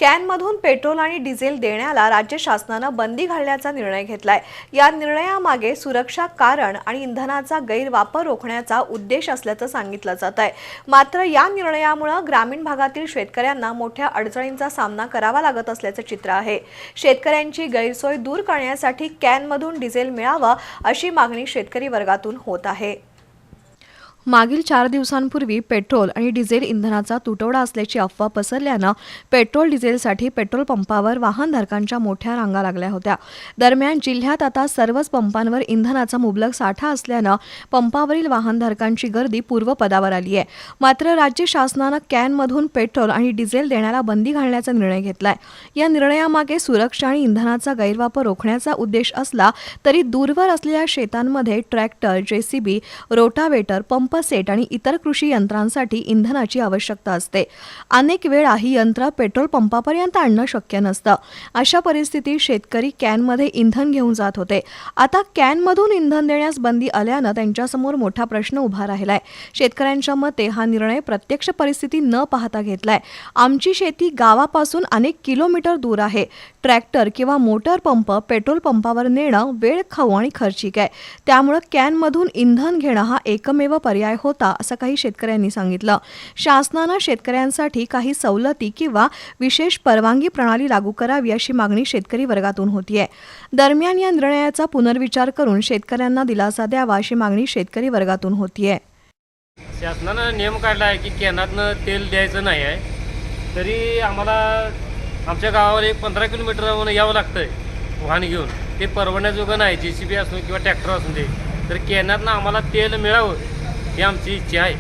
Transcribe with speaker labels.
Speaker 1: कॅनमधून petrol आणि diesel देण्याला राज्य शासनानं बंदी घालण्याचा निर्णय घेतलाय। या निर्णयामागे सुरक्षा कारण आणि इंधनाचा गैरवापर रोखण्याचा उद्देश असल्याचं सांगितलं जातंय। मात्र या निर्णयामुळे ग्रामीण भागातील शेतकऱ्यांना मोठ्या अडचणींचा सामना करावा लागत असल्याचं चित्र आहे। शेतकऱ्यांची गैरसोय दूर करण्यासाठी कॅनमधून डिझेल मिळावं अशी मागणी शेतकरी वर्गातून होत आहे। मागील 4 दिवसांपूर्वी पेट्रोल आणि डिझेल इंधनाचा तुटवडा असल्याची अफवा पसरल्यानं पेट्रोल डिझेलसाठी पेट्रोल पंपावर वाहनधारकांच्या मोठ्या रांगा लागल्या होत्या। दरम्यान जिल्ह्यात आता सर्वच पंपांवर इंधनाचा मुबलक साठा असल्यानं पंपावरील वाहनधारकांची गर्दी पूर्वपदावर आली आहे। मात्र राज्य शासनानं कॅनमधून पेट्रोल आणि डिझेल देण्याला बंदी घालण्याचा निर्णय घेतलाय। या निर्णयामागे सुरक्षा आणि इंधनाचा गैरवापर रोखण्याचा उद्देश असला तरी दूरवर असलेल्या शेतांमध्ये tractor, JCB, rotavator, pump set आणि इतर कृषी यंत्रांसाठी इंधनाची आवश्यकता असते। अनेक वेळा ही यंत्र पेट्रोल पंपापर्यंत आणणं शक्य नसतं। अशा परिस्थितीत शेतकरी कॅनमध्ये इंधन घेऊन जात होते। आता कॅनमधून इंधन देण्यास बंदी आल्यानं त्यांच्यासमोर मोठा प्रश्न उभा राहिलाय। शेतकऱ्यांच्या मते हा निर्णय प्रत्यक्ष परिस्थिती न पाहता घेतलाय। आमची शेती गावापासून अनेक किलोमीटर दूर आहे। ट्रॅक्टर किंवा मोटर पंप पेट्रोल पंपावर नेणं वेळ खाऊ आणि खर्चिक आहे। त्यामुळे कॅनमधून इंधन घेणं हा एकमेव पर्याय होता असं काही शेतकऱ्यांनी सांगितलं। शासनानं शेतकऱ्यांसाठी काही सवलती किंवा विशेष परवानगी प्रणाली लागू करावी अशी मागणी शेतकरी वर्गातून होतीये। दरम्यान या निर्णयाचा पुनर्विचार करून शेतकऱ्यांना दिलासा द्यावा अशी मागणी शेतकरी वर्गातून होतीये।
Speaker 2: शासनानं नियम काढला आहे की कॅनातनं तेल द्यायचं नाही आहे, तरी आम्हाला आमच्या गावावर एक 15 किलोमीटरवरून यावं लागतंय वाहन घेऊन। ते परवडण्याजोगं नाही, जेसीबी असो किंवा ट्रॅक्टर असू दे, तर कॅनातनं आम्हाला तेल मिळावं ही आमची इच्छा आहे।